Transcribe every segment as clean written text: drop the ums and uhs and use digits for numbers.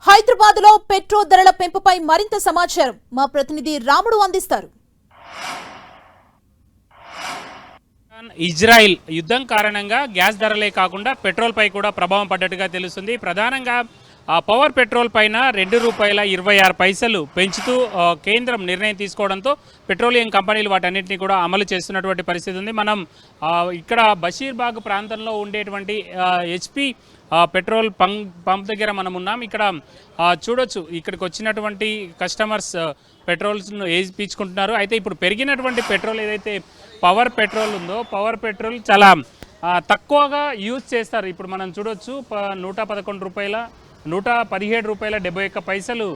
హైదరాబాద్ లో పెట్రోల్ ధరల పెంపుపై మరింత సమాచారం మా ప్రతినిధి రాముడు అందిస్తారు. ఇజ్రాయిల్ యుద్ధం కారణంగా గ్యాస్ ధరలే కాకుండా పెట్రోల్ పై కూడా ప్రభావం పడ్డట్టుగా తెలుస్తుంది. ప్రధానంగా పవర్ పెట్రోల్ పైన ₹2.26 పెంచుతూ కేంద్రం నిర్ణయం తీసుకోవడంతో పెట్రోలియం కంపెనీలు వాటన్నిటిని కూడా అమలు చేస్తున్నటువంటి పరిస్థితి ఉంది. మనం ఇక్కడ బషీర్బాగ్ ప్రాంతంలో ఉండేటువంటి హెచ్పి పెట్రోల్ పంప్ దగ్గర మనం ఉన్నాం. ఇక్కడ చూడొచ్చు, ఇక్కడికి వచ్చినటువంటి కస్టమర్స్ పెట్రోల్స్ను వేయించుకుంటున్నారు. అయితే ఇప్పుడు పెరిగినటువంటి పెట్రోల్ ఏదైతే పవర్ పెట్రోల్ ఉందో, పవర్ పెట్రోల్ చాలా తక్కువగా యూజ్ చేస్తారు. ఇప్పుడు మనం చూడొచ్చు, ₹111 ₹117.71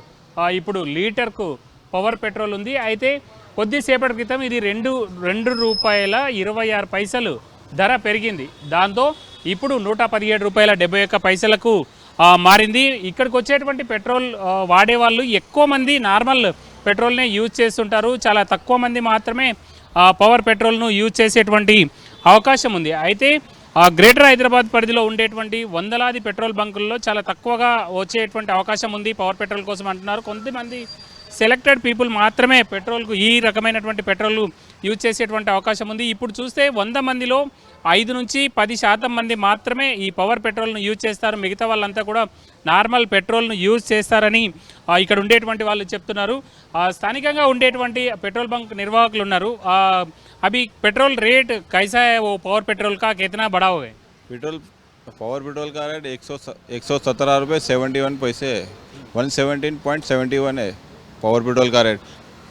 ఇప్పుడు లీటర్కు పవర్ పెట్రోల్ ఉంది. అయితే కొద్దిసేపటి క్రితం ఇది ₹2.26 ధర పెరిగింది. దాంతో ఇప్పుడు ₹117.71 మారింది. ఇక్కడికి వచ్చేటువంటి పెట్రోల్ వాడేవాళ్ళు ఎక్కువ మంది నార్మల్ పెట్రోల్నే యూజ్ చేస్తుంటారు. చాలా తక్కువ మంది మాత్రమే పవర్ పెట్రోల్ను యూజ్ చేసేటువంటి అవకాశం ఉంది. అయితే గ్రేటర్ హైదరాబాద్ పరిధిలో ఉండేటువంటి వందలాది పెట్రోల్ బంకుల్లో చాలా తక్కువగా వచ్చేటువంటి అవకాశం ఉంది పవర్ పెట్రోల్ కోసం అంటున్నారు. కొంతమంది సెలెక్టెడ్ పీపుల్ మాత్రమే పెట్రోల్కు ఈ రకమైనటువంటి పెట్రోల్ యూజ్ చేసేటువంటి అవకాశం ఉంది. ఇప్పుడు చూస్తే 100 మందిలో 5 నుంచి 10% మంది మాత్రమే ఈ పవర్ పెట్రోల్ను యూజ్ చేస్తారు. మిగతా వాళ్ళంతా కూడా నార్మల్ పెట్రోల్ను యూజ్ చేస్తారని ఇక్కడ ఉండేటువంటి వాళ్ళు చెప్తున్నారు. స్థానికంగా ఉండేటువంటి పెట్రోల్ బంక్ నిర్వాహకులు ఉన్నారు. अभी पेट्रोल रेट कैसा है? वो पावर पेट्रोल का कितना बढ़ा हुआ है? पावर पेट्रोल का रेट 117 रुपये 71 पैसे है. 117.71 है पावर पेट्रोल का रेट.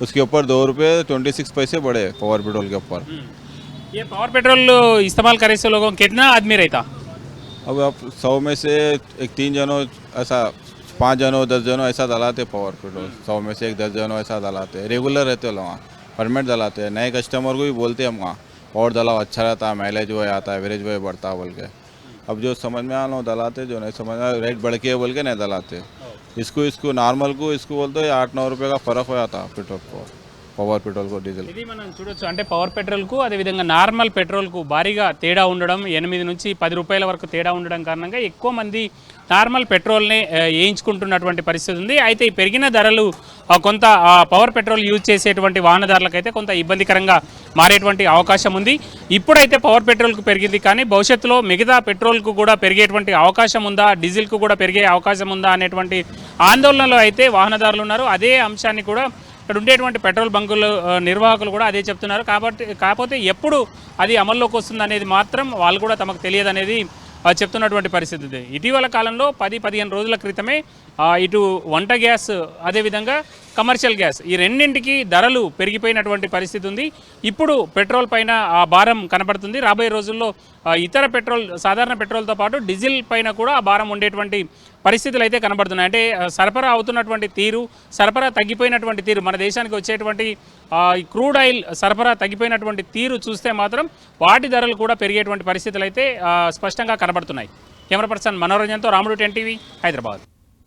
उसके ऊपर ₹2.26 बढ़े पावर पेट्रोल के ऊपर. ये पावर पेट्रोल इस्तेमाल करे से लोगों कितना आदमी रहता? अब आप 100 में से 3 जनों ऐसा, 5 जनों 10 जनों ऐसा दलाते पावर पेट्रोल. 100 में से 10 जनों ऐसा दलाते. रेगुलर रहते हो वहाँ, परमिट दलाते हैं. नए कस्टमर को भी बोलते हैं हम वहाँ और दलाओ, अच्छा रहता है, माइलेज वो आता है, एवरेज वो बढ़ता है बोल के. अब जो समझ में आना दलाते, जो नहीं समझ में रेट बढ़ के बोल के नहीं दलाते. इसको नॉर्मल को इसको बोलते 8-9 रुपये का फ़र्क हो जाता पेट्रोल को, పవర్ పెట్రోల్ కు డీజిల్. ఇది మనం చూడొచ్చు, అంటే పవర్ పెట్రోల్ కు అదే విధంగా నార్మల్ పెట్రోల్ కు భారీగా తేడా ఉండడం, 8 నుంచి 10 రూపాయల వరకు తేడా ఉండడం కారణంగా ఎక్కువ మంది నార్మల్ పెట్రోల్నే వేయించుకుంటున్నటువంటి పరిస్థితి ఉంది. అయితే ఈ పెరిగిన ధరలు కొంత పవర్ పెట్రోల్ యూజ్ చేసేటువంటి వాహనదారులకైతే కొంత ఇబ్బందికరంగా మారేటువంటి అవకాశం ఉంది. ఇప్పుడైతే పవర్ పెట్రోల్కు పెరిగింది, కానీ భవిష్యత్తులో మిగతా పెట్రోల్కు కూడా పెరిగేటువంటి అవకాశం ఉందా, డీజిల్కు కూడా పెరిగే అవకాశం ఉందా అనేటువంటి ఆందోళనలో అయితే వాహనదారులు ఉన్నారు. అదే అంశాన్ని కూడా ఇక్కడ ఉండేటువంటి పెట్రోల్ బంకుల నిర్వాహకులు కూడా అదే చెప్తున్నారు. కాకపోతే ఎప్పుడు అది అమల్లోకి వస్తుంది అనేది మాత్రం వాళ్ళు కూడా తమకు తెలియదు అనేది చెప్తున్నటువంటి పరిస్థితి. ఇటీవల కాలంలో 10-15 రోజుల క్రితమే ఇటు వంట గ్యాస్, అదేవిధంగా కమర్షియల్ గ్యాస్, ఈ రెండింటికి ధరలు పెరిగిపోయినటువంటి పరిస్థితి ఉంది. ఇప్పుడు పెట్రోల్ పైన ఆ భారం కనబడుతుంది. రాబోయే రోజుల్లో ఇతర పెట్రోల్, సాధారణ పెట్రోల్తో పాటు డీజిల్ పైన కూడా ఆ భారం ఉండేటువంటి పరిస్థితులు అయితే కనబడుతున్నాయి. అంటే సరఫరా అవుతున్నటువంటి తీరు, సరఫరా తగ్గిపోయినటువంటి తీరు, మన దేశానికి వచ్చేటువంటి క్రూడ్ ఆయిల్ సరఫరా తగ్గిపోయినటువంటి తీరు చూస్తే మాత్రం వాటి ధరలు కూడా పెరిగేటువంటి పరిస్థితులు అయితే స్పష్టంగా కనబడుతున్నాయి. కెమెరా పర్సన్ మనోరంజన్తో రాముడు, 10 టీవీ, హైదరాబాద్.